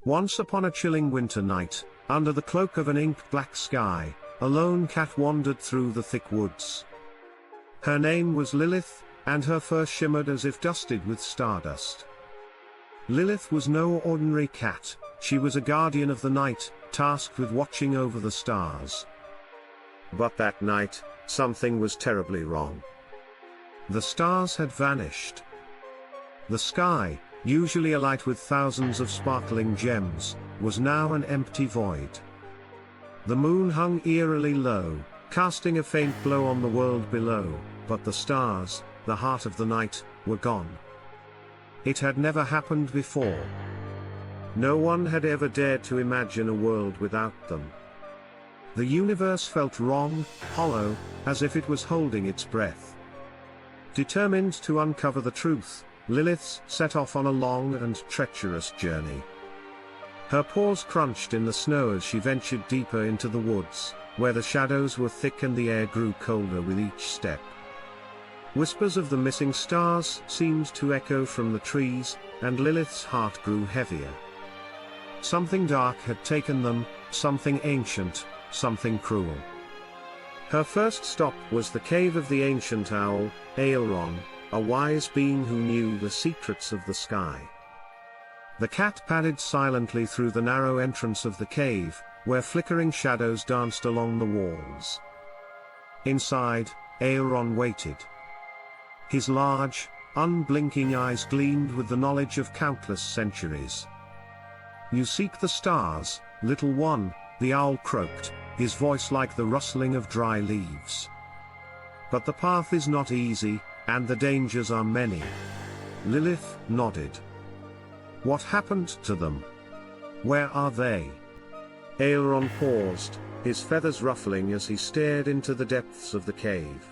Once upon a chilling winter night, under the cloak of an ink-black sky, a lone cat wandered through the thick woods. Her name was Lilith, and her fur shimmered as if dusted with stardust. Lilith was no ordinary cat, she was a guardian of the night, tasked with watching over the stars. But that night, something was terribly wrong. The stars had vanished. The sky, usually alight with thousands of sparkling gems, was now an empty void. The moon hung eerily low, casting a faint glow on the world below, but the stars, the heart of the night, were gone. It had never happened before. No one had ever dared to imagine a world without them. The universe felt wrong, hollow, as if it was holding its breath. Determined to uncover the truth, Lilith set off on a long and treacherous journey. Her paws crunched in the snow as she ventured deeper into the woods, where the shadows were thick and the air grew colder with each step. Whispers of the missing stars seemed to echo from the trees, and Lilith's heart grew heavier. Something dark had taken them, something ancient, something cruel. Her first stop was the cave of the ancient owl, Aelron, a wise being who knew the secrets of the sky. The cat padded silently through the narrow entrance of the cave, where flickering shadows danced along the walls. Inside, Aelron waited. His large, unblinking eyes gleamed with the knowledge of countless centuries. "You seek the stars, little one," the owl croaked, his voice like the rustling of dry leaves. "But the path is not easy, and the dangers are many." Lilith nodded. "What happened to them? Where are they?" Aelron paused, his feathers ruffling as he stared into the depths of the cave.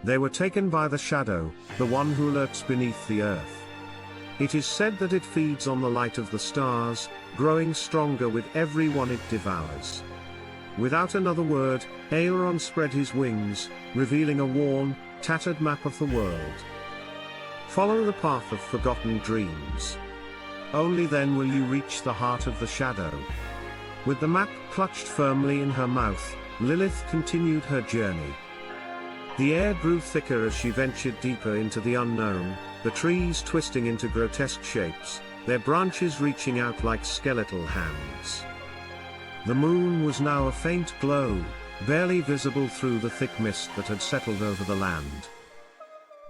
"They were taken by the shadow, the one who lurks beneath the earth. It is said that it feeds on the light of the stars, growing stronger with every one it devours." Without another word, Aelron spread his wings, revealing a worn, tattered map of the world. "Follow the path of forgotten dreams. Only then will you reach the heart of the shadow." With the map clutched firmly in her mouth, Lilith continued her journey. The air grew thicker as she ventured deeper into the unknown, the trees twisting into grotesque shapes, their branches reaching out like skeletal hands. The moon was now a faint glow, barely visible through the thick mist that had settled over the land.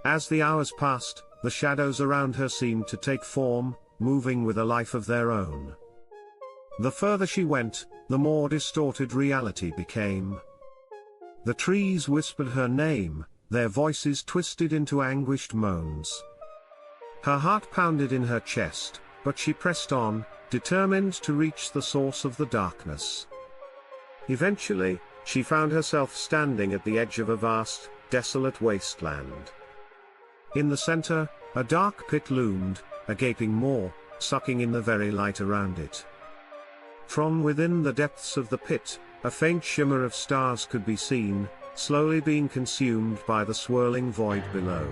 As the hours passed, the shadows around her seemed to take form, moving with a life of their own. The further she went, the more distorted reality became. The trees whispered her name, their voices twisted into anguished moans. Her heart pounded in her chest, but she pressed on, determined to reach the source of the darkness. Eventually, she found herself standing at the edge of a vast, desolate wasteland. In the center, a dark pit loomed, a gaping maw, sucking in the very light around it. From within the depths of the pit, a faint shimmer of stars could be seen, slowly being consumed by the swirling void below.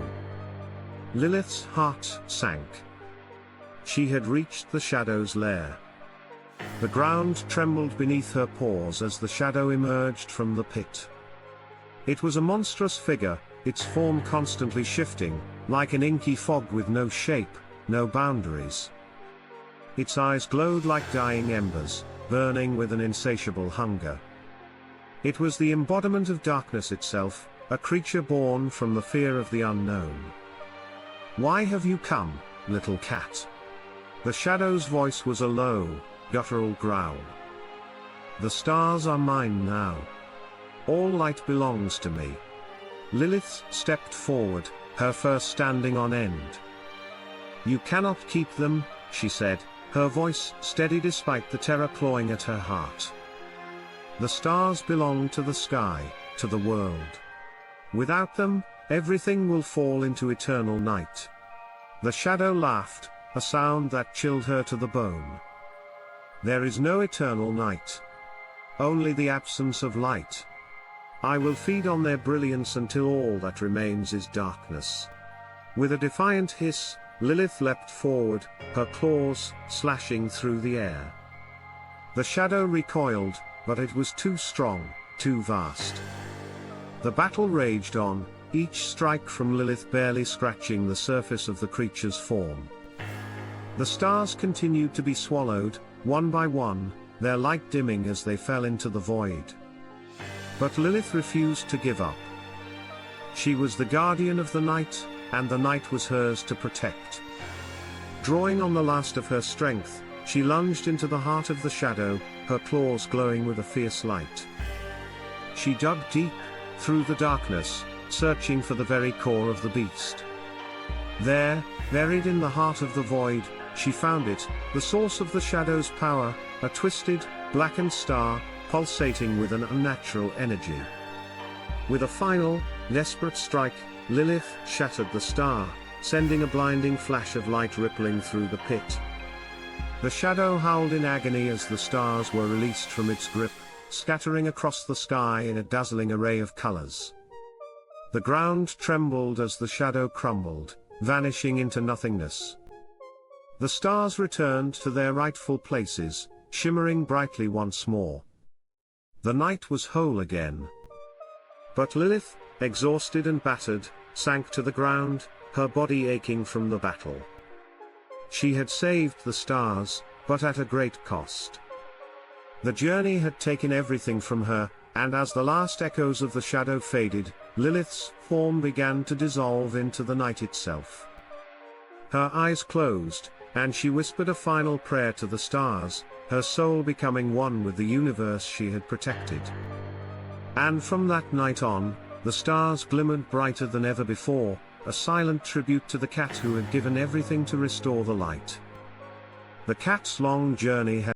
Lilith's heart sank. She had reached the shadow's lair. The ground trembled beneath her paws as the shadow emerged from the pit. It was a monstrous figure, its form constantly shifting, like an inky fog with no shape, no boundaries. Its eyes glowed like dying embers, burning with an insatiable hunger. It was the embodiment of darkness itself, a creature born from the fear of the unknown. "Why have you come, little cat?" The shadow's voice was a low, guttural growl. "The stars are mine now. All light belongs to me." Lilith stepped forward, her fur standing on end. "You cannot keep them," she said, her voice steady despite the terror clawing at her heart. "The stars belong to the sky, to the world. Without them, everything will fall into eternal night." The shadow laughed, a sound that chilled her to the bone. "There is no eternal night. Only the absence of light. I will feed on their brilliance until all that remains is darkness." With a defiant hiss, Lilith leapt forward, her claws slashing through the air. The shadow recoiled, but it was too strong, too vast. The battle raged on, each strike from Lilith barely scratching the surface of the creature's form. The stars continued to be swallowed, one by one, their light dimming as they fell into the void. But Lilith refused to give up. She was the guardian of the night, and the night was hers to protect. Drawing on the last of her strength, she lunged into the heart of the shadow, her claws glowing with a fierce light. She dug deep, through the darkness, searching for the very core of the beast. There, buried in the heart of the void, she found it, the source of the shadow's power, a twisted, blackened star, pulsating with an unnatural energy. With a final, desperate strike, Lilith shattered the star, sending a blinding flash of light rippling through the pit. The shadow howled in agony as the stars were released from its grip, scattering across the sky in a dazzling array of colors. The ground trembled as the shadow crumbled, vanishing into nothingness. The stars returned to their rightful places, shimmering brightly once more. The night was whole again. But Lilith, exhausted and battered, sank to the ground, her body aching from the battle. She had saved the stars, but at a great cost. The journey had taken everything from her, and as the last echoes of the shadow faded, Lilith's form began to dissolve into the night itself. Her eyes closed, and she whispered a final prayer to the stars, her soul becoming one with the universe she had protected. And from that night on, the stars glimmered brighter than ever before, a silent tribute to the cat who had given everything to restore the light. The cat's long journey had